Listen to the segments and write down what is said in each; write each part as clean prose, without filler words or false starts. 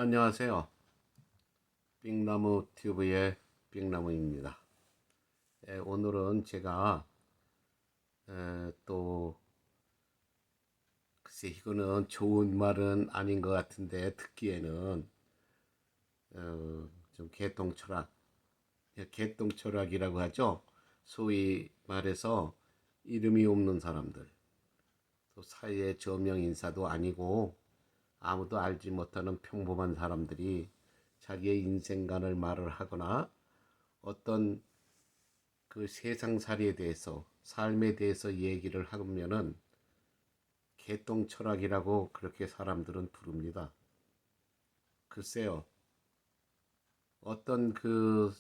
안녕하세요. 빙나무 튜브의 빙나무입니다. 오늘은 제가 또 글쎄 이거는 좋은 말은 아닌 것 같은데 듣기에는 좀 개똥철학이라고 하죠. 소위 말해서 이름이 없는 사람들, 또 사회의 저명 인사도 아니고 아무도 알지 못하는 평범한 사람들이 자기의 인생관을 말을 하거나 어떤 그 세상살이에 대해서 삶에 대해서 얘기를 하면은 개똥 철학이라고 그렇게 사람들은 부릅니다. 글쎄요, 어떤 그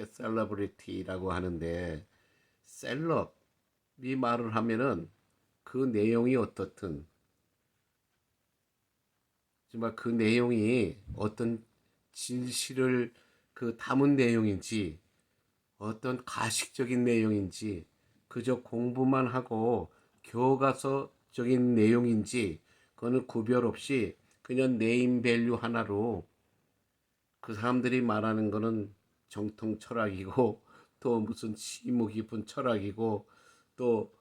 셀러브리티라고 하는데 셀럽이 말을 하면은 그 내용이 어떻든 정말 그 내용이 어떤 진실을 그 담은 내용인지 어떤 가식적인 내용인지 그저 공부만 하고 교과서적인 내용인지 그거는 구별 없이 그냥 네임 밸류 하나로 그 사람들이 말하는 거는 정통 철학이고 또 무슨 심무 깊은 철학이고 또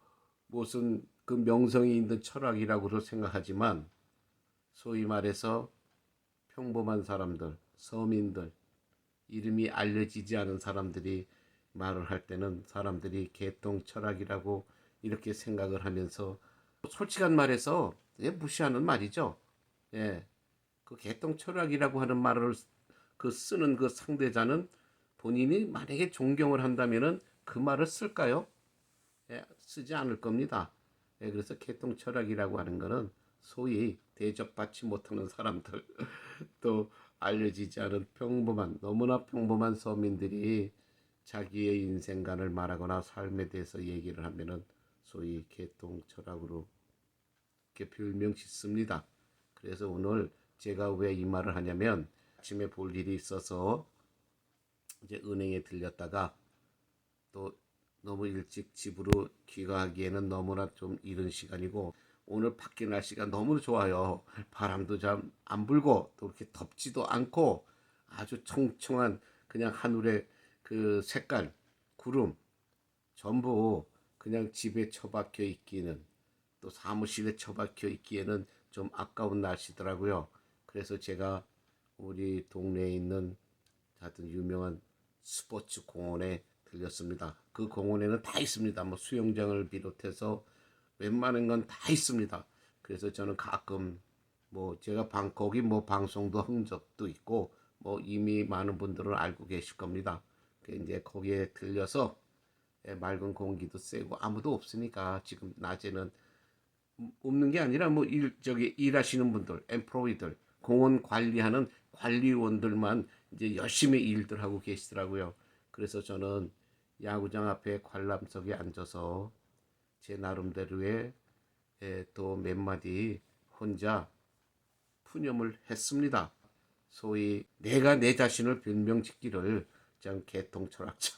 무슨 그 명성이 있는 철학이라고도 생각하지만 소위 말해서 평범한 사람들, 서민들, 이름이 알려지지 않은 사람들이 말을 할 때는 사람들이 개똥 철학이라고 이렇게 생각을 하면서 솔직한 말해서 무시하는 말이죠. 예, 그 개똥 철학이라고 하는 말을 그 쓰는 그 상대자는 본인이 만약에 존경을 한다면은 그 말을 쓸까요? 예, 쓰지 않을 겁니다. 예, 그래서 개똥 철학이라고 하는 거는 소위 대접받지 못하는 사람들 또 알려지지 않은 평범한 너무나 평범한 서민들이 자기의 인생관을 말하거나 삶에 대해서 얘기를 하면은 소위 개똥 철학으로 이렇게 별명 짓습니다. 그래서 오늘 제가 왜 이 말을 하냐면 아침에 볼 일이 있어서 이제 은행에 들렸다가 또 너무 일찍 집으로 귀가하기에는 너무나 좀 이른 시간이고 오늘 밖에 날씨가 너무 좋아요. 바람도 잘 안 불고 또 그렇게 덥지도 않고 아주 청청한 그냥 하늘의 그 색깔, 구름 전부 그냥 집에 처박혀 있기는 또 사무실에 처박혀 있기에는 좀 아까운 날씨더라고요. 그래서 제가 우리 동네에 있는 하여튼 유명한 스포츠 공원에 들렸습니다. 그 공원에는 다 있습니다. 뭐 수영장을 비롯해서 웬만한 건 다 있습니다. 그래서 저는 가끔 뭐 제가 거기 뭐 방송도 한 적도 있고 뭐 이미 많은 분들은 알고 계실 겁니다. 이제 거기에 들려서 맑은 공기도 쐬고 아무도 없으니까 지금 낮에는 없는 게 아니라 뭐 저기 일하시는 분들, 엠프로이들, 공원 관리하는 관리원들만 이제 열심히 일들 하고 계시더라고요. 그래서 저는 야구장 앞에 관람석에 앉아서 제 나름대로의 또 몇 마디 혼자 푸념을 했습니다. 소위 내가 내 자신을 변명짓기를 그냥 개통 철학자.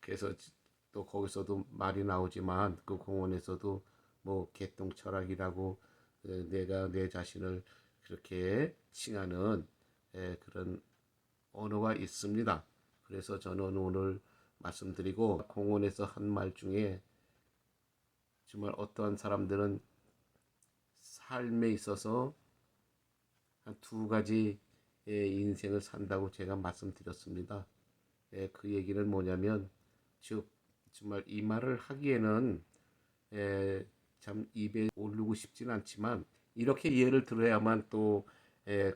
그래서 또 거기서도 말이 나오지만 그 공원에서도 뭐 개똥 철학이라고 내가 내 자신을 그렇게 칭하는 그런 언어가 있습니다. 그래서 저는 오늘 말씀드리고 공원에서 한 말 중에 정말 어떠한 사람들은 삶에 있어서 한 두 가지의 인생을 산다고 제가 말씀드렸습니다. 그 얘기는 뭐냐면 즉 정말 이 말을 하기에는 참 입에 오르고 싶진 않지만 이렇게 예를 들어야만 또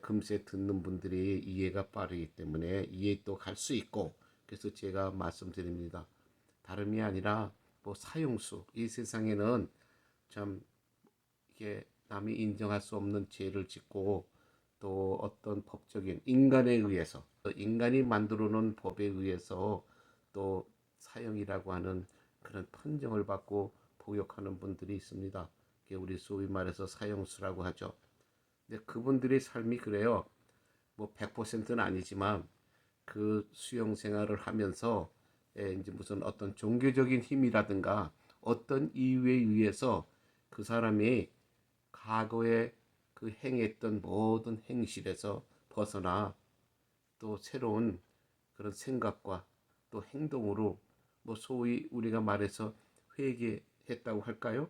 금세 듣는 분들이 이해가 빠르기 때문에 이해 또 갈 수 있고 그래서 제가 말씀드립니다. 다름이 아니라 뭐 사형수 이 세상에는 참 이게 남이 인정할 수 없는 죄를 짓고 또 어떤 법적인 인간에 의해서 인간이 만들어 놓은 법에 의해서 또 사형이라고 하는 그런 판정을 받고 복역하는 분들이 있습니다. 그게 우리 소위 말해서 사형수라고 하죠. 근데 그분들의 삶이 그래요. 뭐 100%는 아니지만 그 수용 생활을 하면서 이제 무슨 어떤 종교적인 힘이라든가 어떤 이유에 의해서 그 사람이 과거에 그 그 행했던 모든 행실에서 벗어나 또 새로운 그런 생각과 또 행동으로 뭐 소위 우리가 말해서 회개했다고 할까요?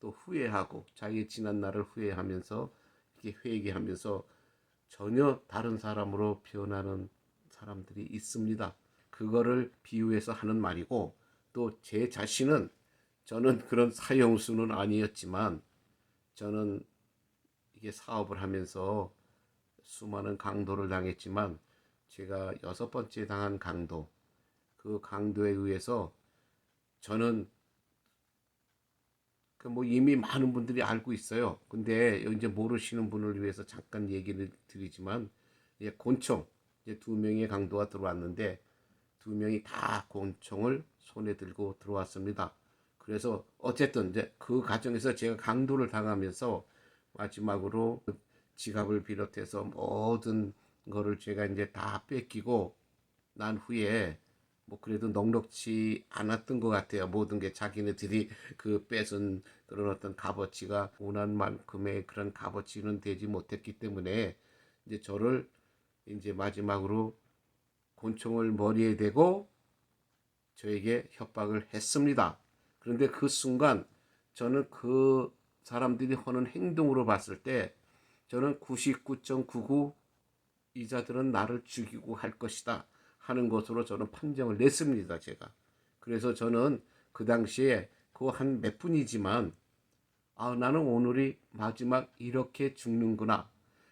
또 후회하고 자기의 지난 날을 후회하면서 이렇게 회개하면서 전혀 다른 사람으로 변하는 사람들이 있습니다. 그거를 비유해서 하는 말이고 또 제 자신은 저는 그런 사형수는 아니었지만 저는 이게 사업을 하면서 수많은 강도를 당했지만 제가 6번째 당한 강도 그 강도에 의해서 저는 그 뭐 이미 많은 분들이 알고 있어요. 근데 이제 모르시는 분을 위해서 잠깐 얘기를 드리지만 이제 곤총 이제 2명의 강도가 들어왔는데 2명이 다 곤총을 손에 들고 들어왔습니다. 그래서 어쨌든 이제 그 과정에서 제가 강도를 당하면서 마지막으로 지갑을 비롯해서 모든 거를 제가 이제 다 뺏기고 난 후에 뭐 그래도 넉넉지 않았던 것 같아요. 모든 게 자기네들이 그 뺏은 그런 어떤 값어치가 원한 만큼의 그런 값어치는 되지 못했기 때문에 이제 저를 이제 마지막으로 곤총을 머리에 대고 저에게 협박을 했습니다. 그런데 그 순간 저는 그 사람들이 하는 행동으로 봤을 때 저는 99.99 이자들은 나를 죽이고 할 것이다 하는 것으로 저는 판정을 냈습니다. 제가. 그래서 저는 그 당시에 그 한 몇 분이지만 나는 오늘이 마지막 이렇게 죽는구나.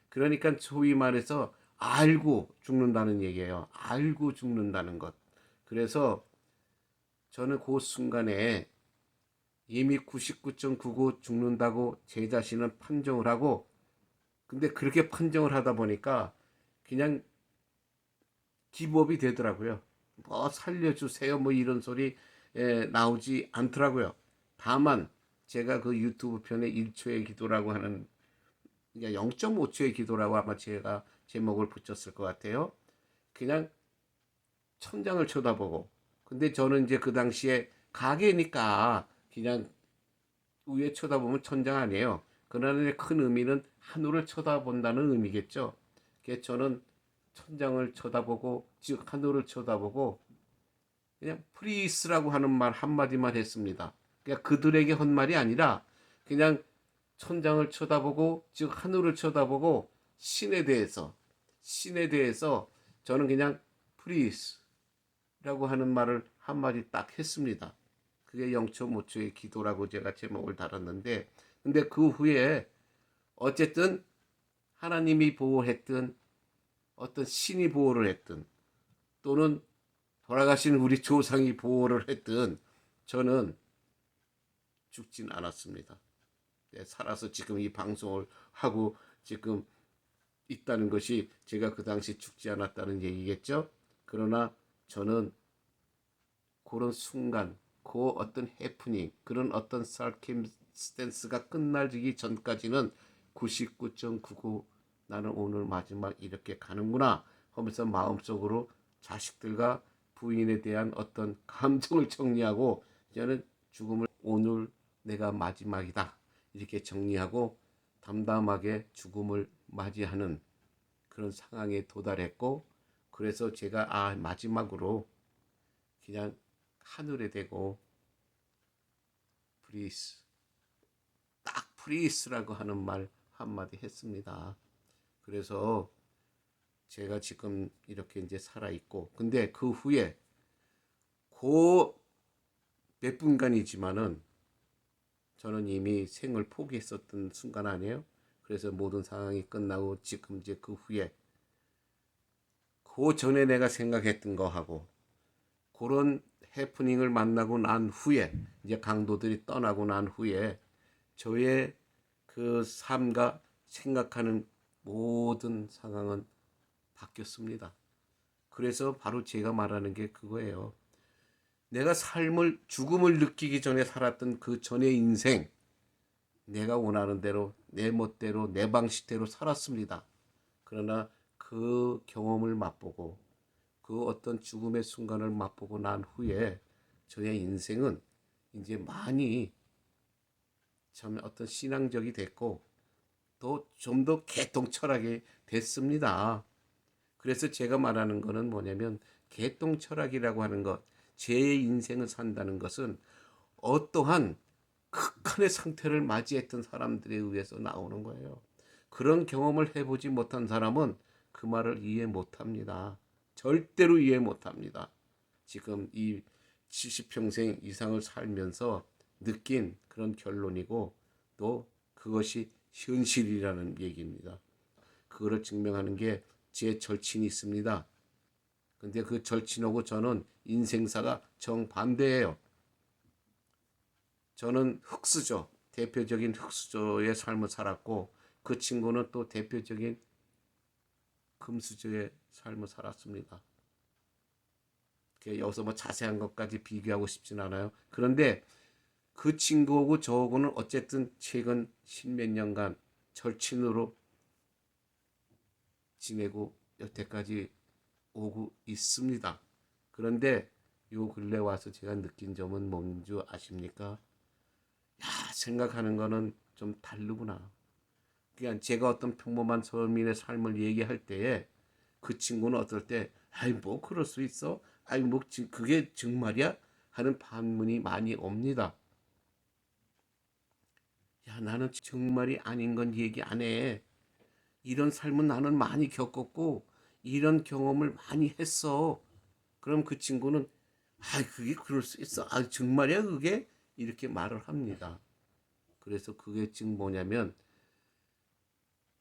그러니까 소위 말해서 알고 죽는다는 얘기예요. 알고 죽는다는 것. 그래서 저는 그 순간에 이미 99.99 죽는다고 제 자신은 판정을 하고 근데 그렇게 판정을 하다 보니까 그냥 기법이 되더라고요. 뭐 살려주세요 뭐 이런 소리 나오지 않더라고요. 다만 제가 그 유튜브 편에 1초의 기도라고 하는 0.5초의 기도라고 아마 제가 제목을 붙였을 것 같아요. 그냥 천장을 쳐다보고 근데 저는 이제 그 당시에 가게니까 그냥 위에 쳐다보면 천장 아니에요. 그러나 큰 의미는 하늘을 쳐다본다는 의미겠죠. 그래서 저는 천장을 쳐다보고 즉 하늘을 쳐다보고 그냥 프리스라고 하는 말 한마디만 했습니다. 그냥 그들에게 한 말이 아니라 그냥 천장을 쳐다보고 즉 하늘을 쳐다보고 신에 대해서 저는 그냥 프리스라고 하는 말을 한마디 딱 했습니다. 그게 0.5초의 기도라고 제가 제목을 달았는데 근데 그 후에 어쨌든 하나님이 보호했든 어떤 신이 보호를 했든 또는 돌아가신 우리 조상이 보호를 했든 저는 죽진 않았습니다. 네, 살아서 지금 이 방송을 하고 지금 있다는 것이 제가 그 당시 죽지 않았다는 얘기겠죠. 그러나 저는 그런 순간 그 어떤 해프닝 그런 어떤 서컴스탠스가 끝나기 전까지는 99.99 나는 오늘 마지막 이렇게 가는구나 하면서 마음속으로 자식들과 부인에 대한 어떤 감정을 정리하고 저는 죽음을 오늘 내가 마지막이다 이렇게 정리하고 담담하게 죽음을 맞이하는 그런 상황에 도달했고 그래서 제가 마지막으로 그냥 하늘에 대고 프리스 딱 프리스라고 하는 말 한마디 했습니다. 그래서 제가 지금 이렇게 이제 살아있고 근데 그 후에 그 몇 분간이지만은 저는 이미 생을 포기했었던 순간 아니에요. 그래서 모든 상황이 끝나고 지금 이제 그 후에 그 전에 내가 생각했던 거하고 그런 해프닝을 만나고 난 후에 이제 강도들이 떠나고 난 후에 저의 그 삶과 생각하는 모든 상황은 바뀌었습니다. 그래서 바로 제가 말하는 게 그거예요. 내가 죽음을 느끼기 전에 살았던 그 전의 인생, 내가 원하는 대로, 내 멋대로, 내 방식대로 살았습니다. 그러나 그 경험을 맛보고, 그 어떤 죽음의 순간을 맛보고 난 후에 저의 인생은 이제 많이 참 어떤 신앙적이 됐고, 좀 더 개똥 철학이 됐습니다. 그래서 제가 말하는 거는 뭐냐면 개똥 철학이라고 하는 것, 제 인생을 산다는 것은 어떠한 극한의 상태를 맞이했던 사람들에 의해서 나오는 거예요. 그런 경험을 해보지 못한 사람은 그 말을 이해 못합니다. 절대로 이해 못합니다. 지금 이 70평생 이상을 살면서 느낀 그런 결론이고 또 그것이 현실이라는 얘기입니다. 그거를 증명하는 게 제 절친이 있습니다. 근데 그 절친하고 저는 인생사가 정반대예요. 저는 흑수저, 대표적인 흑수저의 삶을 살았고 그 친구는 또 대표적인 금수저의 삶을 살았습니다. 여기서 뭐 자세한 것까지 비교하고 싶진 않아요. 그런데 그 친구하고 저하고는 어쨌든 최근 십몇 년간 절친으로 지내고 여태까지 오고 있습니다. 그런데 요 근래 와서 제가 느낀 점은 뭔지 아십니까? 야, 생각하는 거는 좀 다르구나. 그냥 제가 어떤 평범한 서민의 삶을 얘기할 때에 그 친구는 어떨 때 아이 뭐 그럴 수 있어? 아이 뭐 그게 정말이야? 하는 반문이 많이 옵니다. 야, 나는 정말이 아닌 건 얘기 안 해. 이런 삶은 나는 많이 겪었고 이런 경험을 많이 했어. 그럼 그 친구는 아, 그게 그럴 수 있어. 아, 정말이야 그게? 이렇게 말을 합니다. 그래서 그게 지금 뭐냐면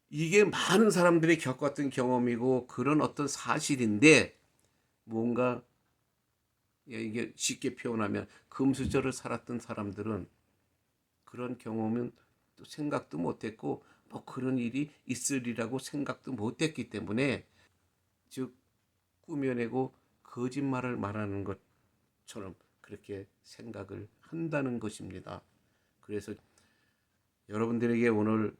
이게 많은 사람들이 겪었던 경험이고 그런 어떤 사실인데 뭔가 이게 쉽게 표현하면 금수저를 살았던 사람들은 그런 경험은 또 생각도 못했고 뭐 그런 일이 있으리라고 생각도 못했기 때문에 즉 꾸며내고 거짓말을 말하는 것처럼 그렇게 생각을 한다는 것입니다. 그래서 여러분들에게 오늘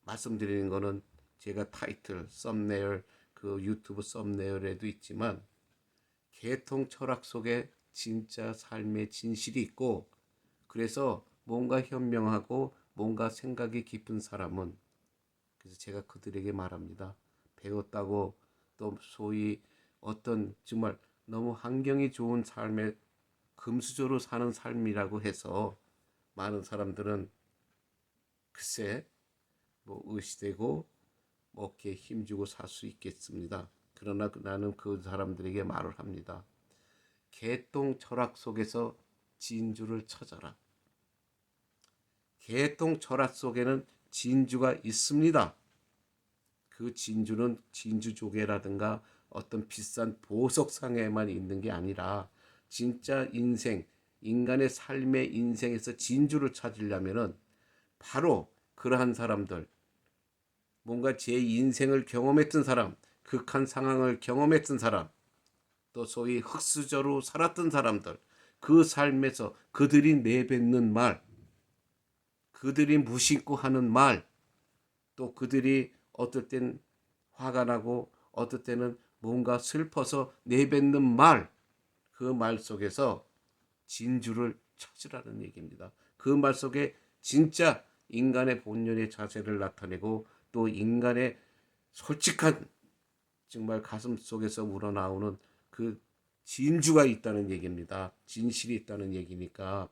말씀드리는 거는 제가 타이틀, 썸네일, 그 유튜브 썸네일에도 있지만 개통 철학 속에 진짜 삶의 진실이 있고 그래서 뭔가 현명하고 뭔가 생각이 깊은 사람은 그래서 제가 그들에게 말합니다. 배웠다고 또 소위 어떤 정말 너무 환경이 좋은 삶의 금수저로 사는 삶이라고 해서 많은 사람들은 글쎄 뭐 의시되고 뭐 어깨에 힘주고 살 수 있겠습니다. 그러나 나는 그 사람들에게 말을 합니다. 개똥 철학 속에서 진주를 찾아라. 개똥 철학 속에는 진주가 있습니다. 그 진주는 진주조개라든가 어떤 비싼 보석상에만 있는 게 아니라 진짜 인생, 인간의 삶의 인생에서 진주를 찾으려면은 바로 그러한 사람들, 뭔가 제 인생을 경험했던 사람, 극한 상황을 경험했던 사람, 또 소위 흑수저로 살았던 사람들, 그 삶에서 그들이 내뱉는 말, 그들이 무심코 하는 말, 또 그들이 어떨 땐 화가 나고 어떨 때는 뭔가 슬퍼서 내뱉는 말, 그 말 속에서 진주를 찾으라는 얘기입니다. 그 말 속에 진짜 인간의 본연의 자세를 나타내고 또 인간의 솔직한 정말 가슴 속에서 우러나오는 그 진주가 있다는 얘기입니다. 진실이 있다는 얘기니까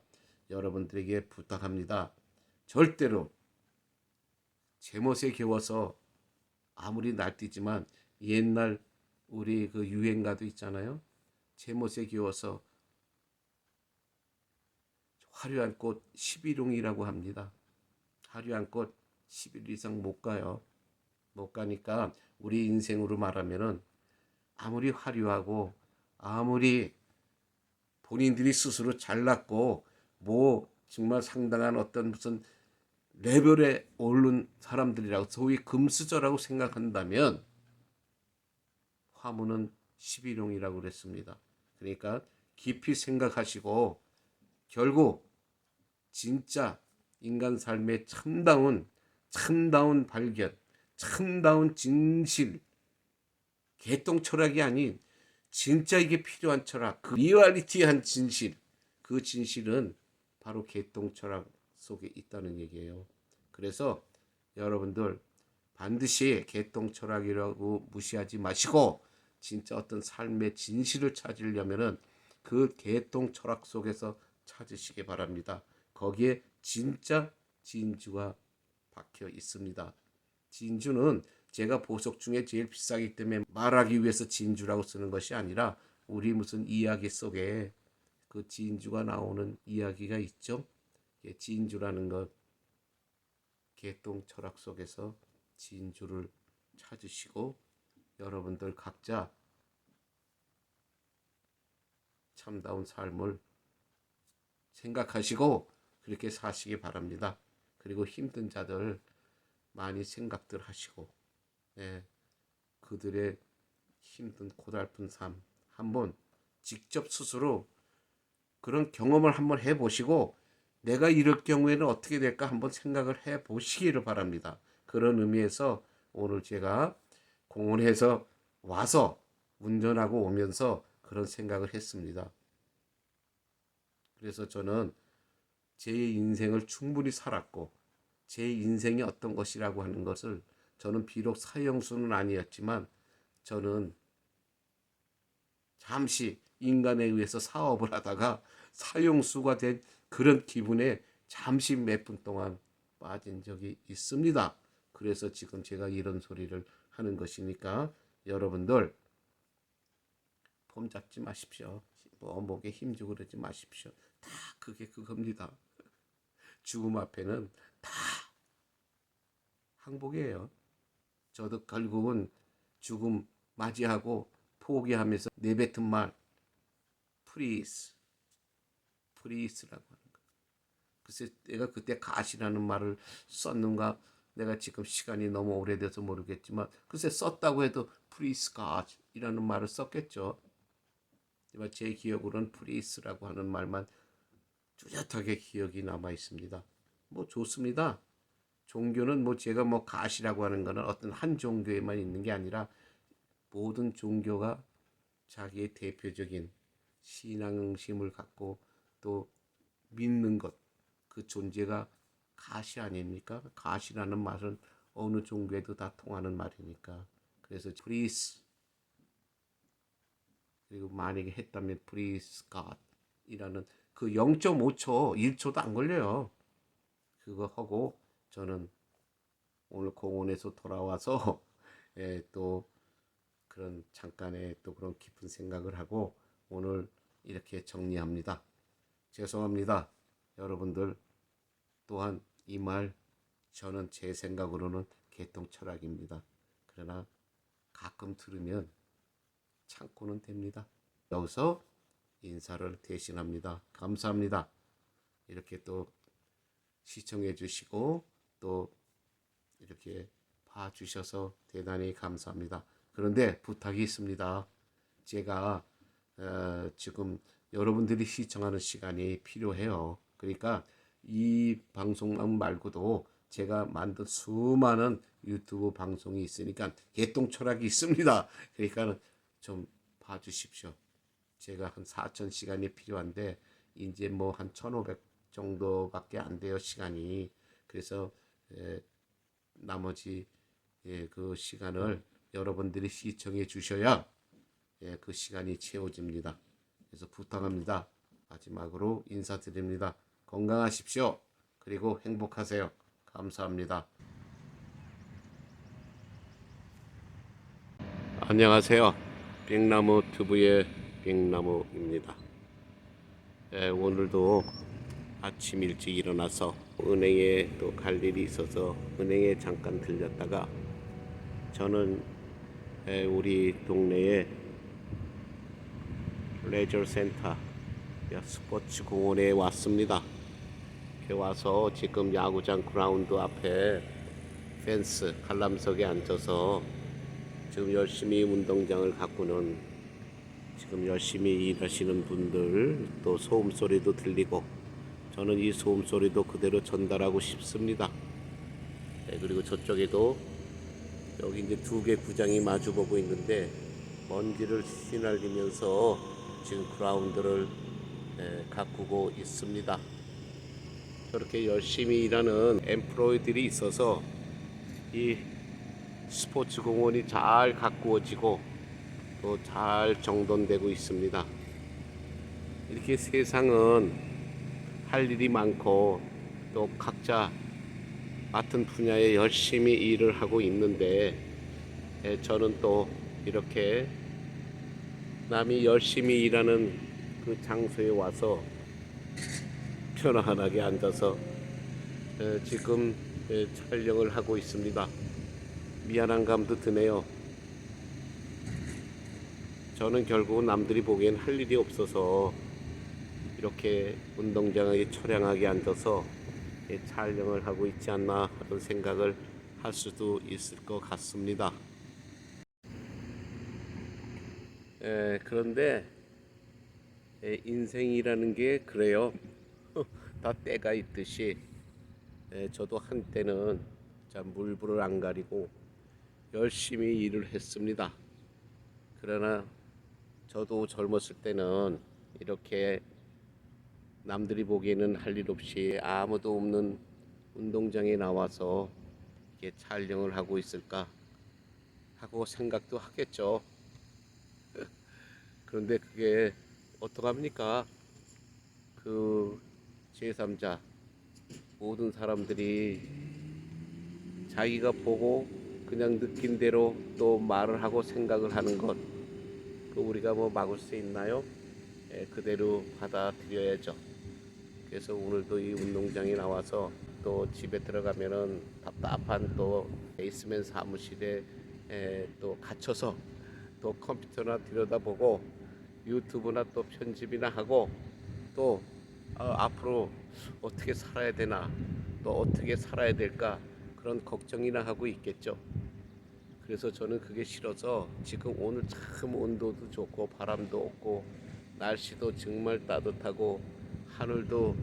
여러분들에게 부탁합니다. 절대로 제멋에 겨워서 아무리 날뛰지만 옛날 우리 그 유행가도 있잖아요. 제멋에 겨워서 화려한 꽃 11홍이라고 합니다. 화려한 꽃 10일 이상 못 가요. 못 가니까 우리 인생으로 말하면은 아무리 화려하고 아무리 본인들이 스스로 잘났고 뭐 정말 상당한 어떤 무슨 레벨에 오른 사람들이라고 소위 금수저라고 생각한다면 화무는 11홍이라고 그랬습니다. 그러니까 깊이 생각하시고 결국 진짜 인간 삶의 참다운 발견, 참다운 진실, 개똥 철학이 아닌 진짜 이게 필요한 철학, 그 리얼리티한 진실, 그 진실은 바로 개똥 철학 속에 있다는 얘기예요. 그래서 여러분들 반드시 개똥 철학이라고 무시하지 마시고 진짜 어떤 삶의 진실을 찾으려면은 그 개똥 철학 속에서 찾으시기 바랍니다. 거기에 진짜 진주가 박혀 있습니다. 진주는 제가 보석 중에 제일 비싸기 때문에 말하기 위해서 진주라고 쓰는 것이 아니라 우리 무슨 이야기 속에 그 진주가 나오는 이야기가 있죠. 진주라는 것, 개똥 철학 속에서 진주를 찾으시고 여러분들 각자 참다운 삶을 생각하시고 그렇게 사시기 바랍니다. 그리고 힘든 자들 많이 생각들 하시고 그들의 힘든 고달픈 삶 한번 직접 스스로 그런 경험을 한번 해보시고 내가 이럴 경우에는 어떻게 될까 한번 생각을 해보시기를 바랍니다. 그런 의미에서 오늘 제가 공원에서 와서 운전하고 오면서 그런 생각을 했습니다. 그래서 저는 제 인생을 충분히 살았고 제 인생이 어떤 것이라고 하는 것을 저는 비록 사형수는 아니었지만 저는 잠시 인간에 의해서 사업을 하다가 사형수가 된 그런 기분에 잠시 몇 분 동안 빠진 적이 있습니다. 그래서 지금 제가 이런 소리를 하는 것이니까 여러분들 폼 잡지 마십시오. 뭐 목에 힘주고 그러지 마십시오. 다 그게 그겁니다. 죽음 앞에는 다 항복이에요. 저도 결국은 죽음 맞이하고 포기하면서 내뱉은 말 프리스 프리스라고 하는 거. 글쎄 내가 그때 가시라는 말을 썼는가 내가 지금 시간이 너무 오래돼서 모르겠지만 글쎄 썼다고 해도 프리스 갓이라는 말을 썼겠죠. 하지만 제 기억으로는 프리스라고 하는 말만 뚜렷하게 기억이 남아 있습니다. 뭐 좋습니다. 종교는 뭐 제가 뭐 가시라고 하는 거는 어떤 한 종교에만 있는 게 아니라 모든 종교가 자기의 대표적인 신앙심을 갖고 또 믿는 것, 그 존재가 가시 아닙니까? 가시라는 말은 어느 종교에도 다 통하는 말이니까. 그래서 프리스 그리고 만약에 했다면 프리스 갓이라는 그 0.5초, 1초도 안 걸려요. 그거 하고 저는 오늘 공원에서 돌아와서 또 그런 잠깐의 또 그런 깊은 생각을 하고 오늘 이렇게 정리합니다. 죄송합니다. 여러분들 또한 이 말 저는 제 생각으로는 개똥 철학입니다. 그러나 가끔 들으면 참고는 됩니다. 여기서 인사를 대신합니다. 감사합니다. 이렇게 또 시청해 주시고 또 이렇게 봐주셔서 대단히 감사합니다. 그런데 부탁이 있습니다. 제가 지금 여러분들이 시청하는 시간이 필요해요. 그러니까 이 방송 말고도 제가 만든 수많은 유튜브 방송이 있으니까 개똥 철학이 있습니다. 그러니까 좀 봐주십시오. 제가 한 4,000시간이 필요한데 이제 뭐 한 1,500 정도밖에 안 돼요 시간이. 그래서 나머지 그 시간을 여러분들이 시청해 주셔야 그 시간이 채워집니다. 그래서 부탁합니다. 마지막으로 인사드립니다. 건강하십시오. 그리고 행복하세요. 감사합니다. 안녕하세요. 빙나무 튜브의 빙나무입니다. 오늘도 아침 일찍 일어나서 은행에 또 갈 일이 있어서 은행에 잠깐 들렸다가 저는 우리 동네에 레저 센터 스포츠 공원에 왔습니다. 이렇게 와서 지금 야구장 그라운드 앞에 펜스 관람석에 앉아서 지금 열심히 운동장을 가꾸는 지금 열심히 일하시는 분들 또 소음 소리도 들리고 저는 이 소음 소리도 그대로 전달하고 싶습니다. 그리고 저쪽에도 여기 이제 두 개 구장이 마주보고 있는데 먼지를 휘날리면서 지금 그라운드를 가꾸고 있습니다. 저렇게 열심히 일하는 엠플로이들이 있어서 이 스포츠 공원이 잘 가꾸어지고 또 잘 정돈되고 있습니다. 이렇게 세상은 할 일이 많고 또 각자 맡은 분야에 열심히 일을 하고 있는데 저는 또 이렇게 남이 열심히 일하는 그 장소에 와서 편안하게 앉아서 지금 촬영을 하고 있습니다. 미안한 감도 드네요. 저는 결국 남들이 보기엔 할 일이 없어서 이렇게 운동장에 처량하게 앉아서 촬영을 하고 있지 않나 하는 생각을 할 수도 있을 것 같습니다. 그런데 인생이라는 게 그래요. 다 때가 있듯이 저도 한때는 참 물불을 안 가리고 열심히 일을 했습니다. 그러나 저도 젊었을 때는 이렇게 남들이 보기에는 할 일 없이 아무도 없는 운동장에 나와서 이렇게 촬영을 하고 있을까 하고 생각도 하겠죠. 그런데 그게 어떡합니까? 그 제3자 모든 사람들이 자기가 보고 그냥 느낀 대로 또 말을 하고 생각을 하는 것, 그 우리가 뭐 막을 수 있나요? 그대로 받아들여야죠. 그래서 오늘도 이 운동장에 나와서 또 집에 들어가면은 답답한 또 베이스맨 사무실에 또 갇혀서 또 컴퓨터나 들여다보고 유튜브나 또 편집이나 하고 또 앞으로 어떻게 살아야 되나 또 어떻게 살아야 될까 그런 걱정이나 하고 있겠죠. 그래서 저는 그게 싫어서 지금 오늘 참 온도도 좋고 바람도 없고 날씨도 정말 따뜻하고 하늘도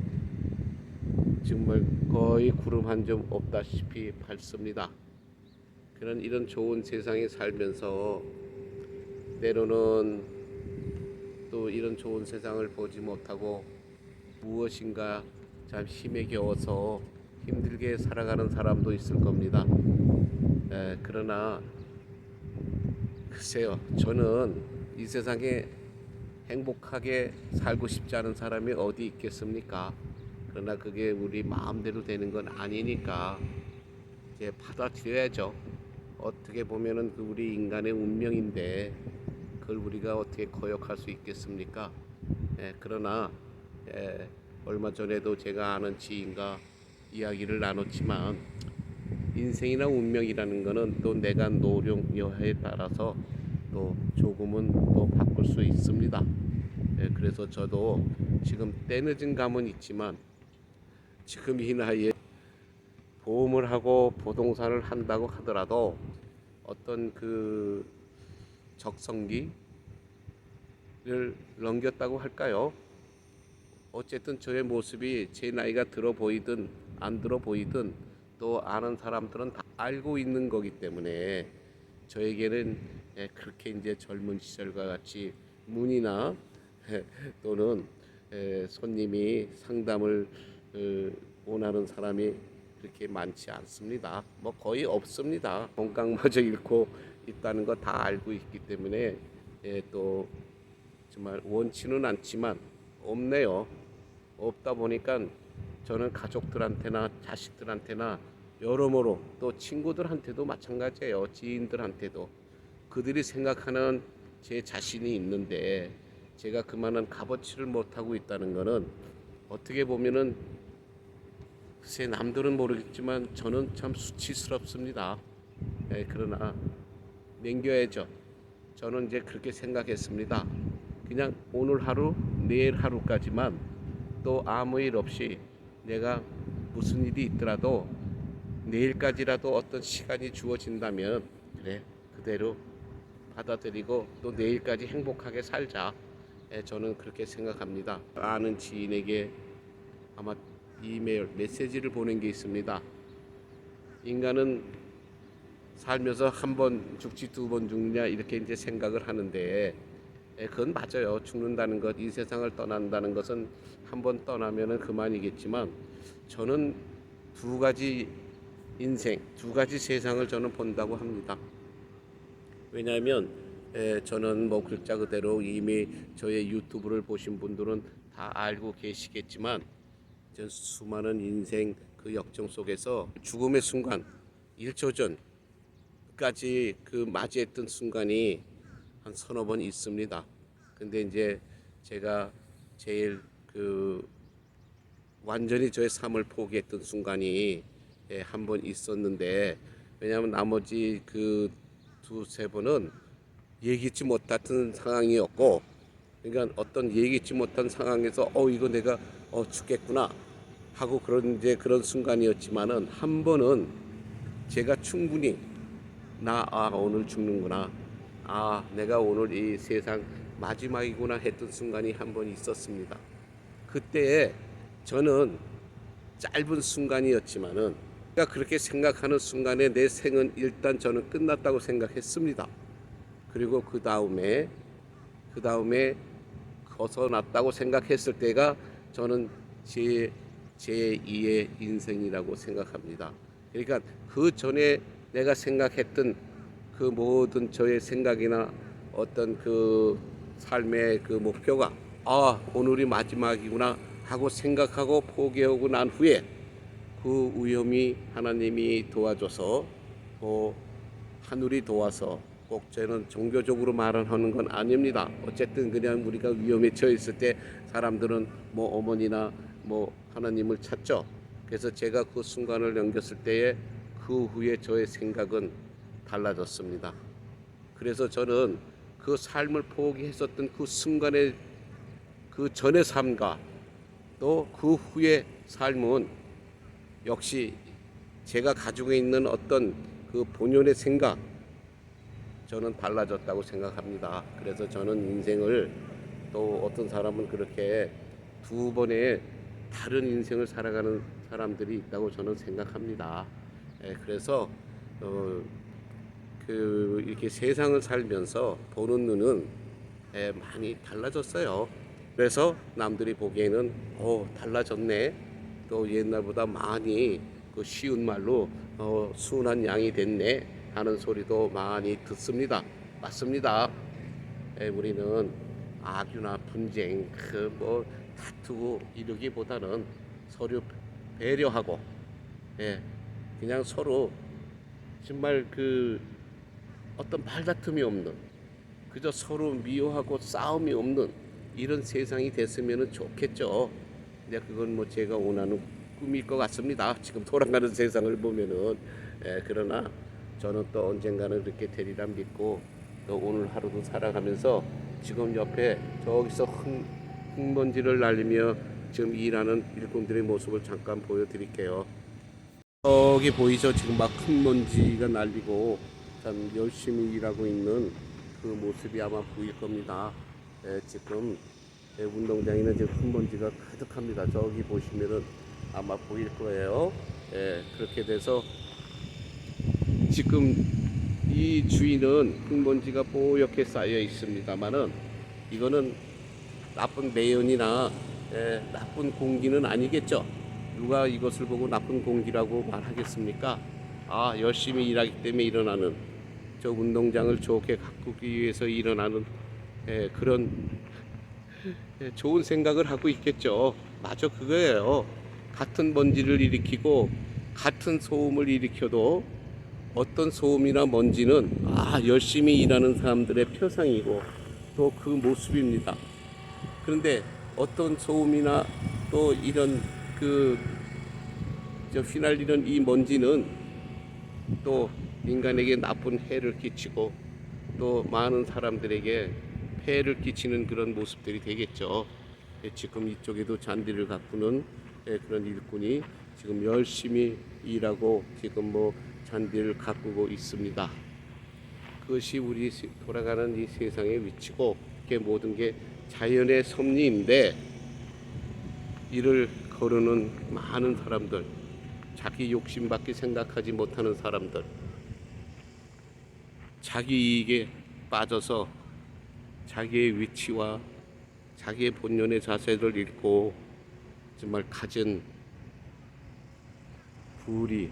정말 거의 구름 한 점 없다시피 밝습니다. 그런 이런 좋은 세상에 살면서 때로는 또 이런 좋은 세상을 보지 못하고 무엇인가 참 힘에 겨워서 힘들게 살아가는 사람도 있을 겁니다. 그러나 글쎄요, 저는 이 세상에 행복하게 살고 싶지 않은 사람이 어디 있겠습니까? 그러나 그게 우리 마음대로 되는 건 아니니까 이제 받아들여야죠. 어떻게 보면은 그 우리 인간의 운명인데 그걸 우리가 어떻게 거역할 수 있겠습니까? 그러나 얼마 전에도 제가 아는 지인과 이야기를 나눴지만 인생이나 운명이라는 거는 또 내가 노력 여하에 따라서 또 조금은 또 바꿀 수 있습니다. 그래서 저도 지금 때늦은 감은 있지만 지금 이 나이에 보험을 하고 부동산을 한다고 하더라도 어떤 그 적성기를 넘겼다고 할까요? 어쨌든 저의 모습이 제 나이가 들어 보이든 안 들어 보이든 또 아는 사람들은 다 알고 있는 거기 때문에 저에게는 그렇게 이제 젊은 시절과 같이 문의나 또는 손님이 상담을 원하는 사람이 그렇게 많지 않습니다. 뭐 거의 없습니다. 건강마저 잃고 있다는 거 다 알고 있기 때문에 또 정말 원치는 않지만 없네요. 없다 보니까 저는 가족들한테나 자식들한테나 여러모로 또 친구들한테도 마찬가지예요. 지인들한테도 그들이 생각하는 제 자신이 있는데 제가 그만한 값어치를 못하고 있다는 거는 어떻게 보면은 글쎄 남들은 모르겠지만 저는 참 수치스럽습니다. 그러나 넘겨야죠. 저는 이제 그렇게 생각했습니다. 그냥 오늘 하루 내일 하루까지만 또 아무 일 없이 내가 무슨 일이 있더라도 내일까지라도 어떤 시간이 주어진다면 그래 그대로 받아들이고 또 내일까지 행복하게 살자. 저는 그렇게 생각합니다. 아는 지인에게 아마 이메일 메시지를 보낸 게 있습니다. 인간은 살면서 한 번 죽지 두 번 죽냐 이렇게 이제 생각을 하는데 그건 맞아요. 죽는다는 것, 이 세상을 떠난다는 것은 한 번 떠나면은 그만이겠지만 저는 두 가지 인생 두 가지 세상을 저는 본다고 합니다. 왜냐하면 저는 뭐 글자 그대로 이미 저의 유튜브를 보신 분들은 다 알고 계시겠지만 저 수많은 인생 그 역정 속에서 죽음의 순간 1초 전까지 그 맞이했던 순간이 한 서너 번 있습니다. 근데 이제 제가 제일 그 완전히 저의 삶을 포기했던 순간이 한 번 있었는데, 왜냐하면 나머지 그 두세 번은 예기치 못했던 상황이었고, 그러니까 어떤 예기치 못한 상황에서 이거 내가 죽겠구나 하고 그런 이제 그런 순간이었지만은 한 번은 제가 충분히 오늘 죽는구나, 내가 오늘 이 세상 마지막이구나 했던 순간이 한 번 있었습니다. 그때에 저는 짧은 순간이었지만은 제가 그렇게 생각하는 순간에 내 생은 일단 저는 끝났다고 생각했습니다. 그리고 그 다음에 벗어났다고 생각했을 때가 저는 제2의 인생이라고 생각합니다. 그러니까 그 전에 내가 생각했던 그 모든 저의 생각이나 어떤 그 삶의 그 목표가 오늘이 마지막이구나 하고 생각하고 포기하고 난 후에 그 위험이 하나님이 도와줘서 하늘이 도와서, 꼭 저는 종교적으로 말하는 건 아닙니다. 어쨌든 그냥 우리가 위험에 처했을 때 사람들은 뭐 어머니나 뭐 하나님을 찾죠. 그래서 제가 그 순간을 넘겼을 때에 그 후에 저의 생각은 달라졌습니다. 그래서 저는 그 삶을 포기했었던 그 순간의 그 전의 삶과 또 그 후의 삶은 역시 제가 가지고 있는 어떤 그 본연의 생각, 저는 달라졌다고 생각합니다. 그래서 저는 인생을, 또 어떤 사람은 그렇게 두 번의 다른 인생을 살아가는 사람들이 있다고 저는 생각합니다. 그래서 이렇게 세상을 살면서 보는 눈은 많이 달라졌어요. 그래서 남들이 보기에는 달라졌네, 또 옛날보다 많이 그 쉬운 말로 순한 양이 됐네 하는 소리도 많이 듣습니다. 맞습니다. 우리는 악유나 분쟁, 뭐 다투고 이러기보다는 서로 배려하고, 그냥 서로 정말 그 어떤 말다툼이 없는, 그저 서로 미워하고 싸움이 없는 이런 세상이 됐으면 좋겠죠. 근데 그건 뭐 제가 원하는 꿈일 것 같습니다. 지금 돌아가는 세상을 보면은. 그러나 저는 또 언젠가는 그렇게 되리라 믿고, 또 오늘 하루도 살아가면서 지금 옆에 저기서 흙먼지를 날리며 지금 일하는 일꾼들의 모습을 잠깐 보여드릴게요. 저기 보이죠? 지금 막 흙먼지가 날리고 참 열심히 일하고 있는 그 모습이 아마 보일 겁니다. 지금 운동장에는 지금 흙먼지가 가득합니다. 저기 보시면은 아마 보일 거예요. 그렇게 돼서 지금 이 주위는 흙먼지가 뽀얗게 쌓여 있습니다만은 이거는 나쁜 매연이나 나쁜 공기는 아니겠죠. 누가 이것을 보고 나쁜 공기라고 말하겠습니까? 열심히 일하기 때문에 일어나는, 저 운동장을 좋게 가꾸기 위해서 일어나는 그런 좋은 생각을 하고 있겠죠. 맞아, 그거예요. 같은 먼지를 일으키고 같은 소음을 일으켜도 어떤 소음이나 먼지는 열심히 일하는 사람들의 표상이고 또 그 모습입니다. 그런데 어떤 소음이나 또 이런 휘날리는 이 먼지는 또 인간에게 나쁜 해를 끼치고 또 많은 사람들에게 폐해를 끼치는 그런 모습들이 되겠죠. 지금 이쪽에도 잔디를 가꾸는 그런 일꾼이 지금 열심히 일하고 지금 뭐 잔디를 가꾸고 있습니다. 그것이 우리 돌아가는 이 세상의 위치고, 그게 모든 게 자연의 섭리인데, 이를 거르는 많은 사람들, 자기 욕심밖에 생각하지 못하는 사람들, 자기 이익에 빠져서 자기의 위치와 자기의 본연의 자세를 잃고 정말 갖은 불이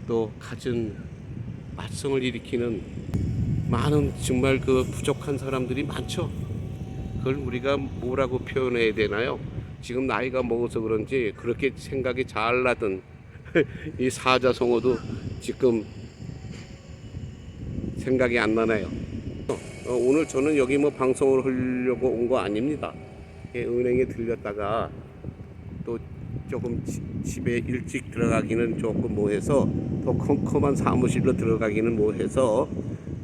또 갖은 말썽을 일으키는 많은 정말 그 부족한 사람들이 많죠. 그걸 우리가 뭐라고 표현해야 되나요? 지금 나이가 먹어서 그런지 그렇게 생각이 잘 나던 이 사자성어도 지금 생각이 안 나네요. 오늘 저는 여기 뭐 방송을 하려고 온 거 아닙니다. 은행에 들렸다가 또 조금 집에 일찍 들어가기는 조금 뭐해서 더 컴컴한 사무실로 들어가기는 뭐해서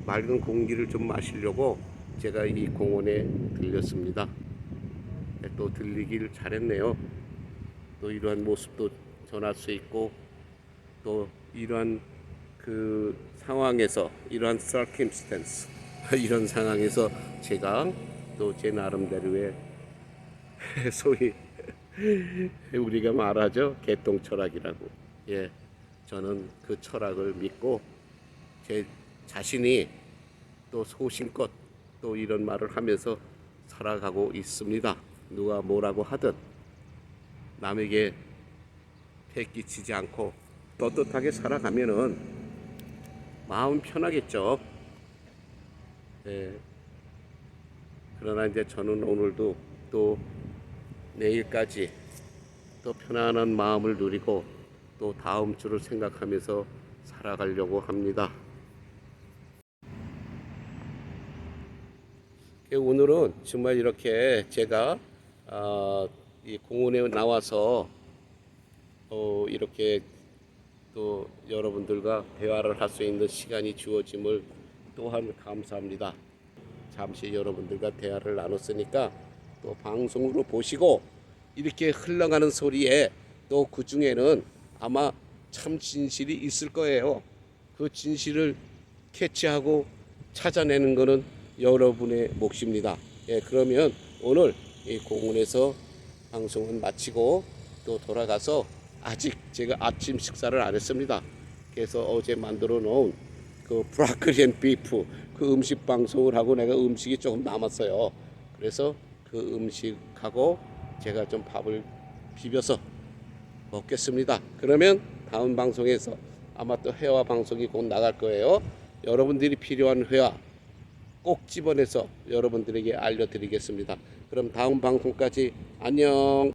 맑은 공기를 좀 마시려고 제가 이 공원에 들렸습니다. 또 들리길 잘했네요. 또 이러한 모습도 전할 수 있고 또 이러한 그 상황에서 이러한 circumstance 이런 상황에서 제가 또 제 나름대로의 소위 우리가 말하죠 개똥 철학이라고. 예, 저는 그 철학을 믿고 제 자신이 또 소신껏 또 이런 말을 하면서 살아가고 있습니다. 누가 뭐라고 하든 남에게 폐 끼치지 않고 떳떳하게 살아가면은 마음 편하겠죠. 예. 그러나 이제 저는 오늘도 또 내일까지 또 편안한 마음을 누리고 또 다음 주를 생각하면서 살아가려고 합니다. 오늘은 정말 이렇게 제가 이 공원에 나와서 이렇게 또 여러분들과 대화를 할 수 있는 시간이 주어짐을 또한 감사합니다. 잠시 여러분들과 대화를 나눴으니까 또 방송으로 보시고 이렇게 흘러가는 소리에 또 그 중에는 아마 참 진실이 있을 거예요. 그 진실을 캐치하고 찾아내는 것은 여러분의 몫입니다. 예, 그러면 오늘 이 공원에서 방송은 마치고 또 돌아가서 아직 제가 아침 식사를 안 했습니다. 그래서 어제 만들어 놓은 그 브라클리 앤 비프 그 음식 방송을 하고 내가 음식이 조금 남았어요. 그래서 그 음식하고 제가 좀 밥을 비벼서 먹겠습니다. 그러면 다음 방송에서 아마 또 회화 방송이 곧 나갈 거예요. 여러분들이 필요한 회화 꼭 집어내서 여러분들에게 알려드리겠습니다. 그럼 다음 방송까지 안녕.